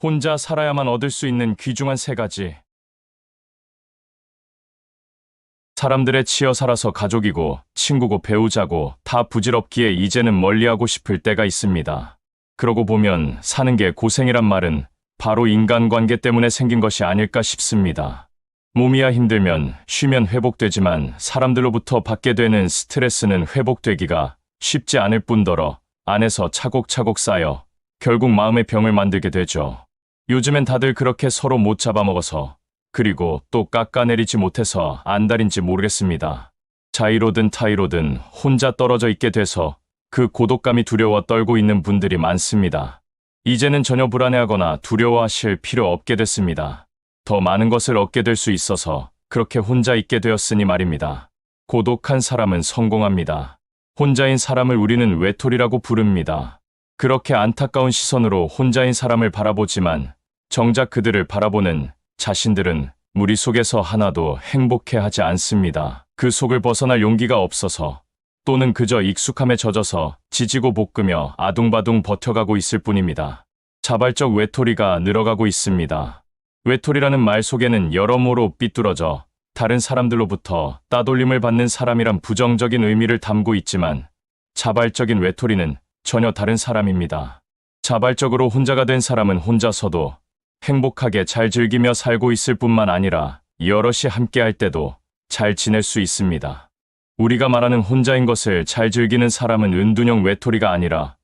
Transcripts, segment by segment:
혼자 살아야만 얻을 수 있는 귀중한 세 가지. 사람들의 치여 살아서 가족이고 친구고 배우자고 다 부질없기에 이제는 멀리하고 싶을 때가 있습니다. 그러고 보면 사는 게 고생이란 말은 바로 인간관계 때문에 생긴 것이 아닐까 싶습니다. 몸이야 힘들면 쉬면 회복되지만 사람들로부터 받게 되는 스트레스는 회복되기가 쉽지 않을 뿐더러 안에서 차곡차곡 쌓여 결국 마음의 병을 만들게 되죠. 요즘엔 다들 그렇게 서로 못 잡아먹어서 그리고 또 깎아내리지 못해서 안달인지 모르겠습니다. 자의로든 타의로든 혼자 떨어져 있게 돼서 그 고독감이 두려워 떨고 있는 분들이 많습니다. 이제는 전혀 불안해하거나 두려워하실 필요 없게 됐습니다. 더 많은 것을 얻게 될 수 있어서 그렇게 혼자 있게 되었으니 말입니다. 고독한 사람은 성공합니다. 혼자인 사람을 우리는 외톨이라고 부릅니다. 그렇게 안타까운 시선으로 혼자인 사람을 바라보지만 정작 그들을 바라보는 자신들은 무리 속에서 하나도 행복해하지 않습니다. 그 속을 벗어날 용기가 없어서 또는 그저 익숙함에 젖어서 지지고 볶으며 아둥바둥 버텨가고 있을 뿐입니다. 자발적 외톨이가 늘어가고 있습니다. 외톨이라는 말 속에는 여러모로 삐뚤어져 다른 사람들로부터 따돌림을 받는 사람이란 부정적인 의미를 담고 있지만 자발적인 외톨이는 전혀 다른 사람입니다. 자발적으로 혼자가 된 사람은 혼자서도 행복하게 잘 즐기며 살고 있을 뿐만 아니라 여럿이 함께할 때도 잘 지낼 수 있습니다. 우리가 말하는 혼자인 것을 잘 즐기는 사람은 은둔형 외톨이가 아니라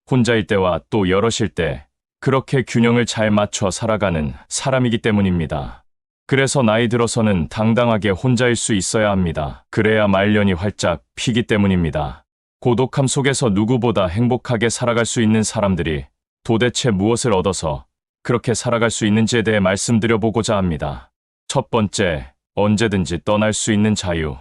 혼자일 때와 또 여럿일 때 그렇게 균형을 잘 맞춰 살아가는 사람이기 때문입니다. 그래서 나이 들어서는 당당하게 혼자일 수 있어야 합니다. 그래야 말년이 활짝 피기 때문입니다. 고독함 속에서 누구보다 행복하게 살아갈 수 있는 사람들이 도대체 무엇을 얻어서 그렇게 살아갈 수 있는지에 대해 말씀드려보고자 합니다. 첫 번째, 언제든지 떠날 수 있는 자유.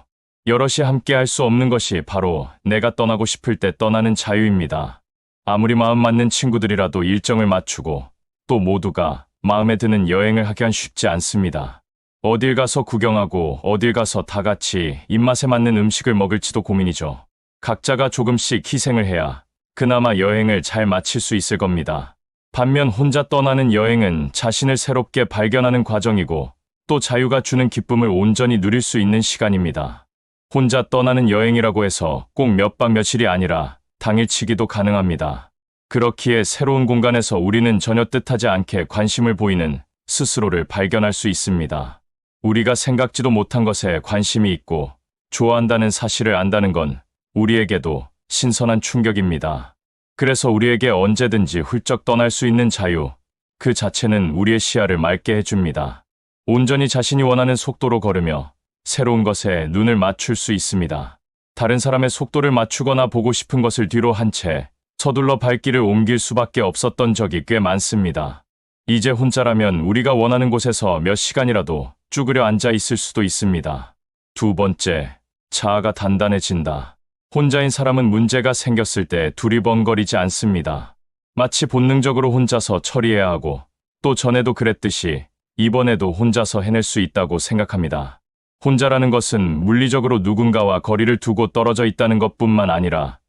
여럿이 함께 할 수 없는 것이 바로 내가 떠나고 싶을 때 떠나는 자유입니다. 아무리 마음 맞는 친구들이라도 일정을 맞추고 또 모두가 마음에 드는 여행을 하기엔 쉽지 않습니다. 어딜 가서 구경하고 어딜 가서 다 같이 입맛에 맞는 음식을 먹을지도 고민이죠. 각자가 조금씩 희생을 해야 그나마 여행을 잘 마칠 수 있을 겁니다. 반면 혼자 떠나는 여행은 자신을 새롭게 발견하는 과정이고 또 자유가 주는 기쁨을 온전히 누릴 수 있는 시간입니다. 혼자 떠나는 여행이라고 해서 꼭 몇 박 며칠이 아니라 당일치기도 가능합니다. 그렇기에 새로운 공간에서 우리는 전혀 뜻하지 않게 관심을 보이는 스스로를 발견할 수 있습니다. 우리가 생각지도 못한 것에 관심이 있고 좋아한다는 사실을 안다는 건 우리에게도 신선한 충격입니다. 그래서 우리에게 언제든지 훌쩍 떠날 수 있는 자유, 그 자체는 우리의 시야를 맑게 해줍니다. 온전히 자신이 원하는 속도로 걸으며 새로운 것에 눈을 맞출 수 있습니다. 다른 사람의 속도를 맞추거나 보고 싶은 것을 뒤로 한 채 서둘러 발길을 옮길 수밖에 없었던 적이 꽤 많습니다. 이제 혼자라면 우리가 원하는 곳에서 몇 시간이라도 쭈그려 앉아 있을 수도 있습니다. 두 번째, 자아가 단단해진다. 혼자인 사람은 문제가 생겼을 때 두리번거리지 않습니다. 마치 본능적으로 혼자서 처리해야 하고 또 전에도 그랬듯이 이번에도 혼자서 해낼 수 있다고 생각합니다. 혼자라는 것은 물리적으로 누군가와 거리를 두고 떨어져 있다는 것뿐만 아니라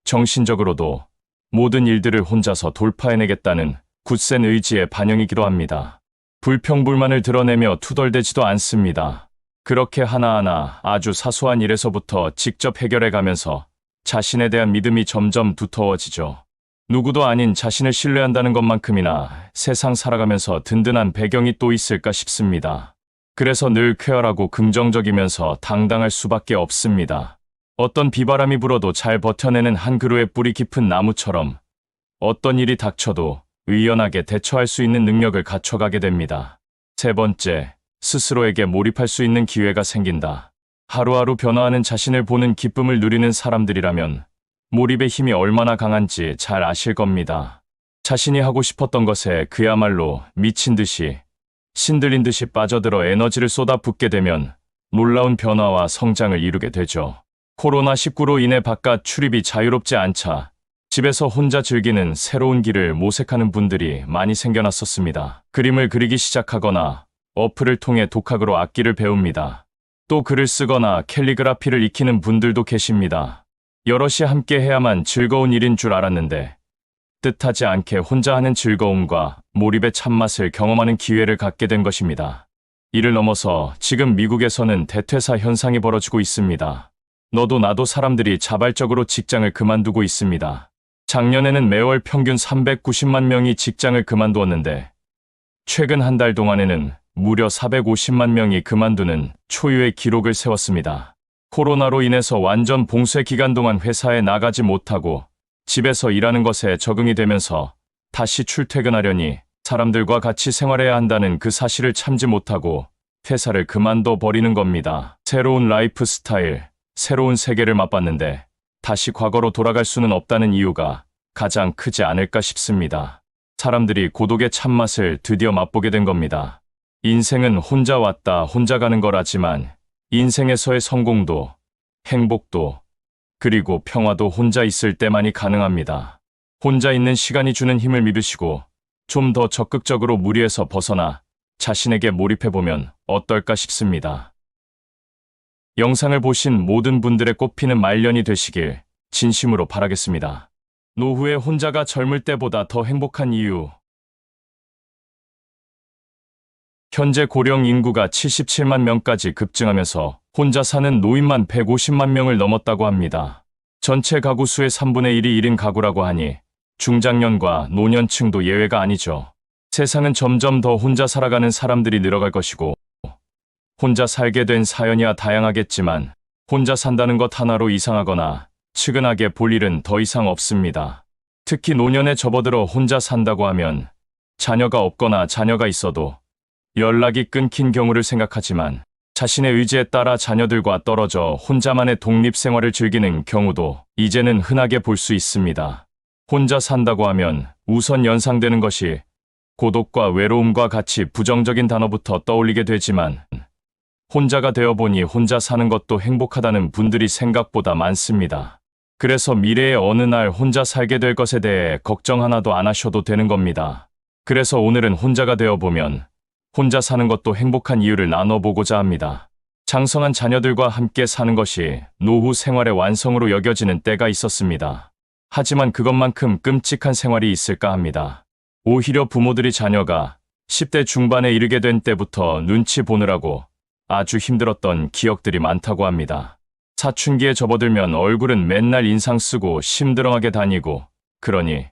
정신적으로도 모든 일들을 혼자서 돌파해내겠다는 굳센 의지의 반영이기도 합니다. 불평불만을 드러내며 투덜대지도 않습니다. 그렇게 하나하나 아주 사소한 일에서부터 직접 해결해가면서 자신에 대한 믿음이 점점 두터워지죠. 누구도 아닌 자신을 신뢰한다는 것만큼이나 세상 살아가면서 든든한 배경이 또 있을까 싶습니다. 그래서 늘 쾌활하고 긍정적이면서 당당할 수밖에 없습니다. 어떤 비바람이 불어도 잘 버텨내는 한 그루의 뿌리 깊은 나무처럼 어떤 일이 닥쳐도 의연하게 대처할 수 있는 능력을 갖춰가게 됩니다. 세 번째, 스스로에게 몰입할 수 있는 기회가 생긴다. 하루하루 변화하는 자신을 보는 기쁨을 누리는 사람들이라면 몰입의 힘이 얼마나 강한지 잘 아실 겁니다. 자신이 하고 싶었던 것에 그야말로 미친 듯이 신들린 듯이 빠져들어 에너지를 쏟아붓게 되면 놀라운 변화와 성장을 이루게 되죠. 코로나19로 인해 바깥 출입이 자유롭지 않자 집에서 혼자 즐기는 새로운 길을 모색하는 분들이 많이 생겨났었습니다. 그림을 그리기 시작하거나 어플을 통해 독학으로 악기를 배웁니다. 또 글을 쓰거나 캘리그라피를 익히는 분들도 계십니다. 여럿이 함께 해야만 즐거운 일인 줄 알았는데 뜻하지 않게 혼자 하는 즐거움과 몰입의 참맛을 경험하는 기회를 갖게 된 것입니다. 이를 넘어서 지금 미국에서는 대퇴사 현상이 벌어지고 있습니다. 너도 나도 사람들이 자발적으로 직장을 그만두고 있습니다. 작년에는 매월 평균 390만 명이 직장을 그만두었는데 최근 한 달 동안에는 무려 450만 명이 그만두는 초유의 기록을 세웠습니다. 코로나로 인해서 완전 봉쇄 기간 동안 회사에 나가지 못하고 집에서 일하는 것에 적응이 되면서 다시 출퇴근하려니 사람들과 같이 생활해야 한다는 그 사실을 참지 못하고 회사를 그만둬 버리는 겁니다. 새로운 라이프 스타일, 새로운 세계를 맛봤는데 다시 과거로 돌아갈 수는 없다는 이유가 가장 크지 않을까 싶습니다. 사람들이 고독의 참맛을 드디어 맛보게 된 겁니다. 인생은 혼자 왔다 혼자 가는 거라지만 인생에서의 성공도, 행복도, 그리고 평화도 혼자 있을 때만이 가능합니다. 혼자 있는 시간이 주는 힘을 믿으시고 좀 더 적극적으로 무리에서 벗어나 자신에게 몰입해보면 어떨까 싶습니다. 영상을 보신 모든 분들의 꽃피는 말년이 되시길 진심으로 바라겠습니다. 노후에 혼자가 젊을 때보다 더 행복한 이유. 현재 고령 인구가 77만 명까지 급증하면서 혼자 사는 노인만 150만 명을 넘었다고 합니다. 전체 가구 수의 3분의 1이 1인 가구라고 하니 중장년과 노년층도 예외가 아니죠. 세상은 점점 더 혼자 살아가는 사람들이 늘어갈 것이고 혼자 살게 된 사연이야 다양하겠지만 혼자 산다는 것 하나로 이상하거나 측은하게 볼 일은 더 이상 없습니다. 특히 노년에 접어들어 혼자 산다고 하면 자녀가 없거나 자녀가 있어도 연락이 끊긴 경우를 생각하지만 자신의 의지에 따라 자녀들과 떨어져 혼자만의 독립생활을 즐기는 경우도 이제는 흔하게 볼 수 있습니다. 혼자 산다고 하면 우선 연상되는 것이 고독과 외로움과 같이 부정적인 단어부터 떠올리게 되지만 혼자가 되어보니 혼자 사는 것도 행복하다는 분들이 생각보다 많습니다. 그래서 미래의 어느 날 혼자 살게 될 것에 대해 걱정 하나도 안 하셔도 되는 겁니다. 그래서 오늘은 혼자가 되어보면 혼자 사는 것도 행복한 이유를 나눠보고자 합니다. 장성한 자녀들과 함께 사는 것이 노후 생활의 완성으로 여겨지는 때가 있었습니다. 하지만 그것만큼 끔찍한 생활이 있을까 합니다. 오히려 부모들이 자녀가 10대 중반에 이르게 된 때부터 눈치 보느라고 아주 힘들었던 기억들이 많다고 합니다. 사춘기에 접어들면 얼굴은 맨날 인상 쓰고 심드렁하게 다니고 그러니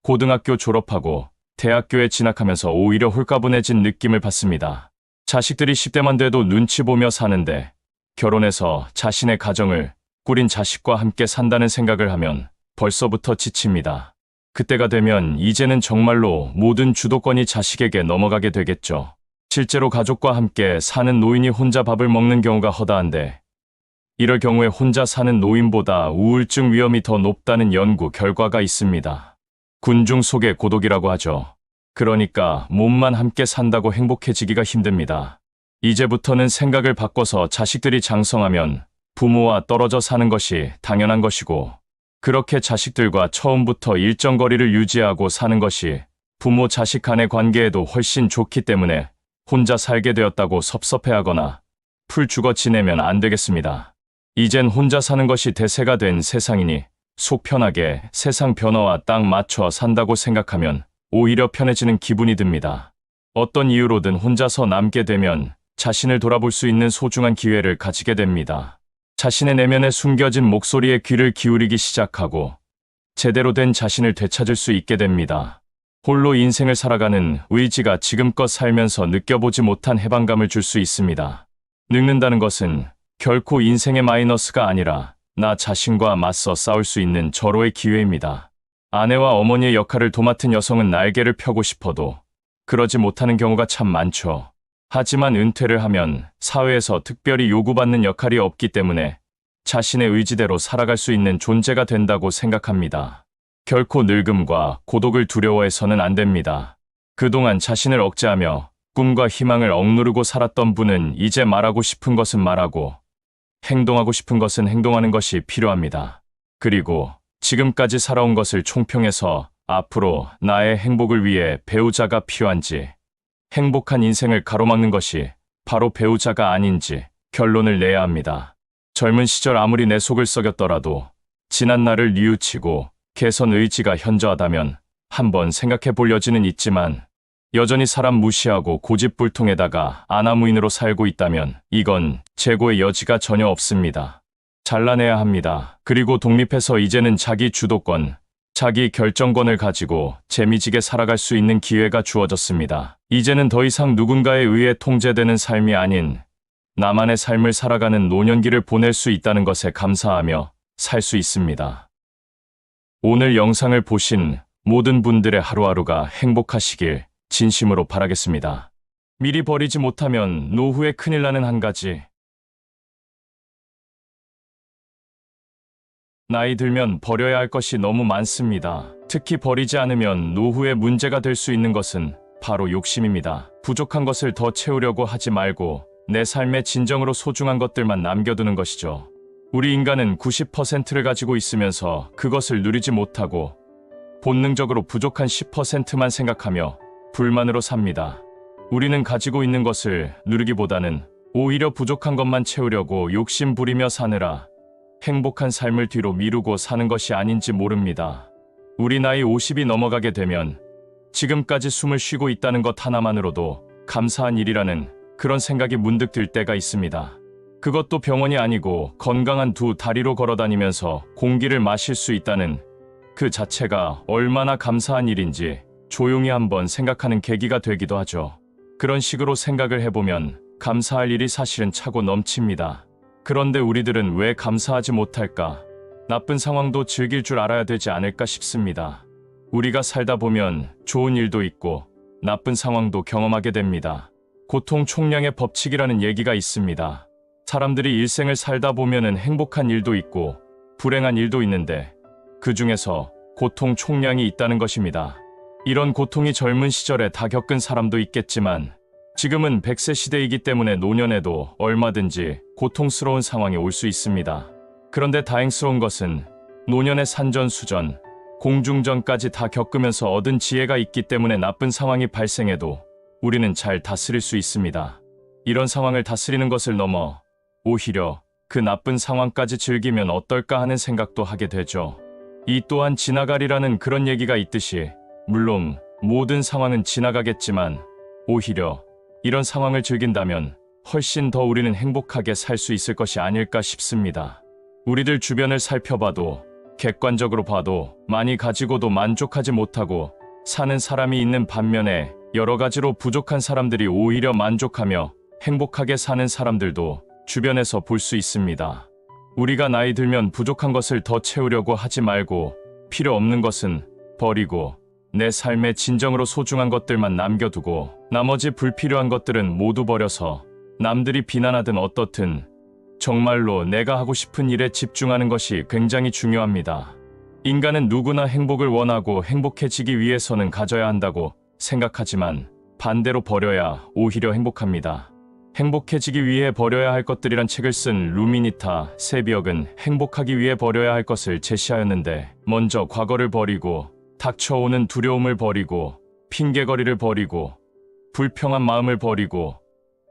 고등학교 졸업하고 대학교에 진학하면서 오히려 홀가분해진 느낌을 받습니다. 자식들이 10대만 돼도 눈치 보며 사는데 결혼해서 자신의 가정을 꾸린 자식과 함께 산다는 생각을 하면 벌써부터 지칩니다. 그때가 되면 이제는 정말로 모든 주도권이 자식에게 넘어가게 되겠죠. 실제로 가족과 함께 사는 노인이 혼자 밥을 먹는 경우가 허다한데 이럴 경우에 혼자 사는 노인보다 우울증 위험이 더 높다는 연구 결과가 있습니다. 군중 속의 고독이라고 하죠. 그러니까 몸만 함께 산다고 행복해지기가 힘듭니다. 이제부터는 생각을 바꿔서 자식들이 장성하면 부모와 떨어져 사는 것이 당연한 것이고 그렇게 자식들과 처음부터 일정 거리를 유지하고 사는 것이 부모 자식 간의 관계에도 훨씬 좋기 때문에 혼자 살게 되었다고 섭섭해하거나 풀 죽어 지내면 안 되겠습니다. 이젠 혼자 사는 것이 대세가 된 세상이니 속 편하게 세상 변화와 딱 맞춰 산다고 생각하면 오히려 편해지는 기분이 듭니다. 어떤 이유로든 혼자서 남게 되면 자신을 돌아볼 수 있는 소중한 기회를 가지게 됩니다. 자신의 내면에 숨겨진 목소리에 귀를 기울이기 시작하고 제대로 된 자신을 되찾을 수 있게 됩니다. 홀로 인생을 살아가는 의지가 지금껏 살면서 느껴보지 못한 해방감을 줄 수 있습니다. 늙는다는 것은 결코 인생의 마이너스가 아니라 나 자신과 맞서 싸울 수 있는 절호의 기회입니다. 아내와 어머니의 역할을 도맡은 여성은 날개를 펴고 싶어도 그러지 못하는 경우가 참 많죠. 하지만 은퇴를 하면 사회에서 특별히 요구받는 역할이 없기 때문에 자신의 의지대로 살아갈 수 있는 존재가 된다고 생각합니다. 결코 늙음과 고독을 두려워해서는 안 됩니다. 그동안 자신을 억제하며 꿈과 희망을 억누르고 살았던 분은 이제 말하고 싶은 것은 말하고 행동하고 싶은 것은 행동하는 것이 필요합니다. 그리고 지금까지 살아온 것을 총평해서 앞으로 나의 행복을 위해 배우자가 필요한지 행복한 인생을 가로막는 것이 바로 배우자가 아닌지 결론을 내야 합니다. 젊은 시절 아무리 내 속을 썩였더라도 지난 날을 뉘우치고 개선 의지가 현저하다면 한번 생각해 볼 여지는 있지만 여전히 사람 무시하고 고집불통에다가 아나무인으로 살고 있다면 이건 재고의 여지가 전혀 없습니다. 잘라내야 합니다. 그리고 독립해서 이제는 자기 주도권, 자기 결정권을 가지고 재미지게 살아갈 수 있는 기회가 주어졌습니다. 이제는 더 이상 누군가에 의해 통제되는 삶이 아닌 나만의 삶을 살아가는 노년기를 보낼 수 있다는 것에 감사하며 살 수 있습니다. 오늘 영상을 보신 모든 분들의 하루하루가 행복하시길 진심으로 바라겠습니다. 미리 버리지 못하면 노후에 큰일 나는 한 가지. 나이 들면 버려야 할 것이 너무 많습니다. 특히 버리지 않으면 노후에 문제가 될 수 있는 것은 바로 욕심입니다. 부족한 것을 더 채우려고 하지 말고 내 삶에 진정으로 소중한 것들만 남겨두는 것이죠. 우리 인간은 90%를 가지고 있으면서 그것을 누리지 못하고 본능적으로 부족한 10%만 생각하며 불만으로 삽니다. 우리는 가지고 있는 것을 누리기보다는 오히려 부족한 것만 채우려고 욕심 부리며 사느라 행복한 삶을 뒤로 미루고 사는 것이 아닌지 모릅니다. 우리 나이 50이 넘어가게 되면 지금까지 숨을 쉬고 있다는 것 하나만으로도 감사한 일이라는 그런 생각이 문득 들 때가 있습니다. 그것도 병원이 아니고 건강한 두 다리로 걸어다니면서 공기를 마실 수 있다는 그 자체가 얼마나 감사한 일인지 조용히 한번 생각하는 계기가 되기도 하죠. 그런 식으로 생각을 해보면 감사할 일이 사실은 차고 넘칩니다. 그런데 우리들은 왜 감사하지 못할까? 나쁜 상황도 즐길 줄 알아야 되지 않을까 싶습니다. 우리가 살다 보면 좋은 일도 있고 나쁜 상황도 경험하게 됩니다. 고통 총량의 법칙이라는 얘기가 있습니다. 사람들이 일생을 살다 보면은 행복한 일도 있고 불행한 일도 있는데 그 중에서 고통 총량이 있다는 것입니다. 이런 고통이 젊은 시절에 다 겪은 사람도 있겠지만 지금은 100세 시대이기 때문에 노년에도 얼마든지 고통스러운 상황이 올 수 있습니다. 그런데 다행스러운 것은 노년의 산전수전, 공중전까지 다 겪으면서 얻은 지혜가 있기 때문에 나쁜 상황이 발생해도 우리는 잘 다스릴 수 있습니다. 이런 상황을 다스리는 것을 넘어 오히려 그 나쁜 상황까지 즐기면 어떨까 하는 생각도 하게 되죠. 이 또한 지나가리라는 그런 얘기가 있듯이 물론 모든 상황은 지나가겠지만 오히려 이런 상황을 즐긴다면 훨씬 더 우리는 행복하게 살 수 있을 것이 아닐까 싶습니다. 우리들 주변을 살펴봐도 객관적으로 봐도 많이 가지고도 만족하지 못하고 사는 사람이 있는 반면에 여러 가지로 부족한 사람들이 오히려 만족하며 행복하게 사는 사람들도 주변에서 볼 수 있습니다. 우리가 나이 들면 부족한 것을 더 채우려고 하지 말고 필요 없는 것은 버리고 내 삶에 진정으로 소중한 것들만 남겨두고 나머지 불필요한 것들은 모두 버려서 남들이 비난하든 어떻든 정말로 내가 하고 싶은 일에 집중하는 것이 굉장히 중요합니다. 인간은 누구나 행복을 원하고 행복해지기 위해서는 가져야 한다고 생각하지만 반대로 버려야 오히려 행복합니다. 행복해지기 위해 버려야 할 것들이란 책을 쓴 루미니타 세비역은 행복하기 위해 버려야 할 것을 제시하였는데 먼저 과거를 버리고 닥쳐오는 두려움을 버리고 핑계거리를 버리고 불평한 마음을 버리고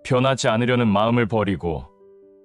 변하지 않으려는 마음을 버리고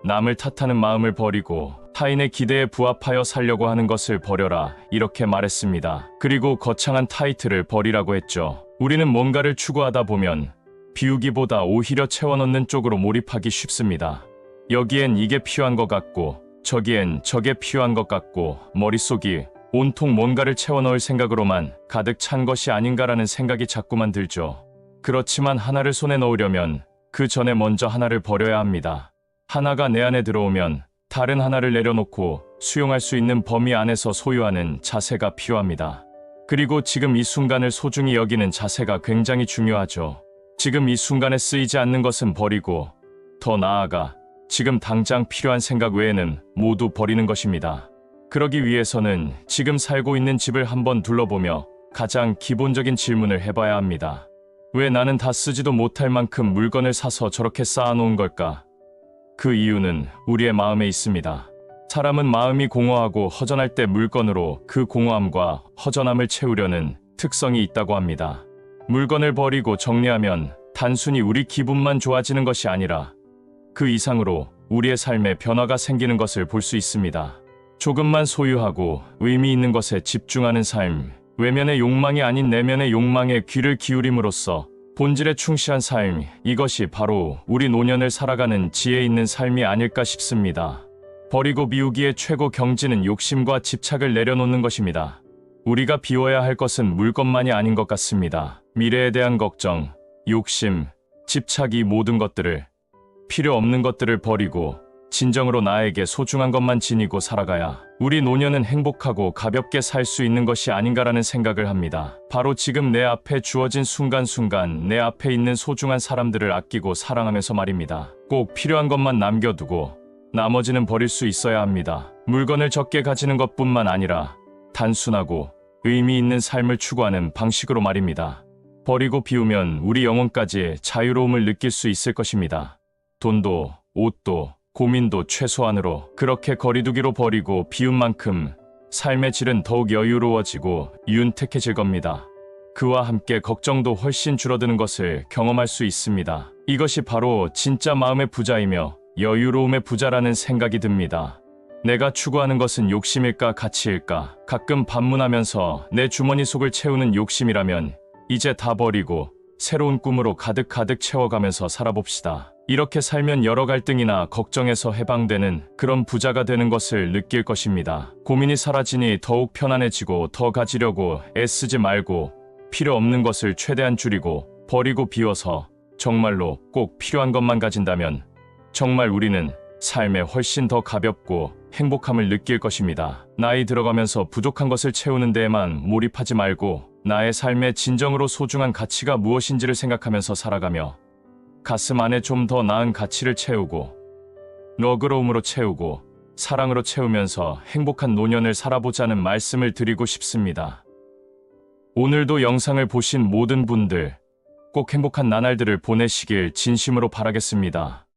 남을 탓하는 마음을 버리고 타인의 기대에 부합하여 살려고 하는 것을 버려라 이렇게 말했습니다. 그리고 거창한 타이틀을 버리라고 했죠. 우리는 뭔가를 추구하다 보면 비우기보다 오히려 채워넣는 쪽으로 몰입하기 쉽습니다. 여기엔 이게 필요한 것 같고 저기엔 저게 필요한 것 같고 머릿속이 온통 뭔가를 채워넣을 생각으로만 가득 찬 것이 아닌가라는 생각이 자꾸만 들죠. 그렇지만 하나를 손에 넣으려면 그 전에 먼저 하나를 버려야 합니다. 하나가 내 안에 들어오면 다른 하나를 내려놓고 수용할 수 있는 범위 안에서 소유하는 자세가 필요합니다. 그리고 지금 이 순간을 소중히 여기는 자세가 굉장히 중요하죠. 지금 이 순간에 쓰이지 않는 것은 버리고 더 나아가 지금 당장 필요한 생각 외에는 모두 버리는 것입니다. 그러기 위해서는 지금 살고 있는 집을 한번 둘러보며 가장 기본적인 질문을 해봐야 합니다. 왜 나는 다 쓰지도 못할 만큼 물건을 사서 저렇게 쌓아놓은 걸까? 그 이유는 우리의 마음에 있습니다. 사람은 마음이 공허하고 허전할 때 물건으로 그 공허함과 허전함을 채우려는 특성이 있다고 합니다. 물건을 버리고 정리하면 단순히 우리 기분만 좋아지는 것이 아니라 그 이상으로 우리의 삶에 변화가 생기는 것을 볼 수 있습니다. 조금만 소유하고 의미 있는 것에 집중하는 삶, 외면의 욕망이 아닌 내면의 욕망에 귀를 기울임으로써 본질에 충실한 삶, 이것이 바로 우리 노년을 살아가는 지혜 있는 삶이 아닐까 싶습니다. 버리고 미우기의 최고 경지는 욕심과 집착을 내려놓는 것입니다. 우리가 비워야 할 것은 물건만이 아닌 것 같습니다. 미래에 대한 걱정, 욕심, 집착, 이 모든 것들을, 필요 없는 것들을 버리고 진정으로 나에게 소중한 것만 지니고 살아가야 우리 노년은 행복하고 가볍게 살 수 있는 것이 아닌가라는 생각을 합니다. 바로 지금 내 앞에 주어진 순간순간 내 앞에 있는 소중한 사람들을 아끼고 사랑하면서 말입니다. 꼭 필요한 것만 남겨두고 나머지는 버릴 수 있어야 합니다. 물건을 적게 가지는 것뿐만 아니라 단순하고 의미 있는 삶을 추구하는 방식으로 말입니다. 버리고 비우면 우리 영혼까지 자유로움을 느낄 수 있을 것입니다. 돈도, 옷도, 고민도 최소한으로 그렇게 거리두기로 버리고 비운 만큼 삶의 질은 더욱 여유로워지고 윤택해질 겁니다. 그와 함께 걱정도 훨씬 줄어드는 것을 경험할 수 있습니다. 이것이 바로 진짜 마음의 부자이며 여유로움의 부자라는 생각이 듭니다. 내가 추구하는 것은 욕심일까 가치일까? 가끔 반문하면서 내 주머니 속을 채우는 욕심이라면 이제 다 버리고 새로운 꿈으로 가득 채워가면서 살아봅시다. 이렇게 살면 여러 갈등이나 걱정에서 해방되는 그런 부자가 되는 것을 느낄 것입니다. 고민이 사라지니 더욱 편안해지고 더 가지려고 애쓰지 말고 필요 없는 것을 최대한 줄이고 버리고 비워서 정말로 꼭 필요한 것만 가진다면 정말 우리는 삶에 훨씬 더 가볍고 행복함을 느낄 것입니다. 나이 들어가면서 부족한 것을 채우는 데에만 몰입하지 말고 나의 삶에 진정으로 소중한 가치가 무엇인지를 생각하면서 살아가며 가슴 안에 좀 더 나은 가치를 채우고 너그러움으로 채우고 사랑으로 채우면서 행복한 노년을 살아보자는 말씀을 드리고 싶습니다. 오늘도 영상을 보신 모든 분들 꼭 행복한 나날들을 보내시길 진심으로 바라겠습니다.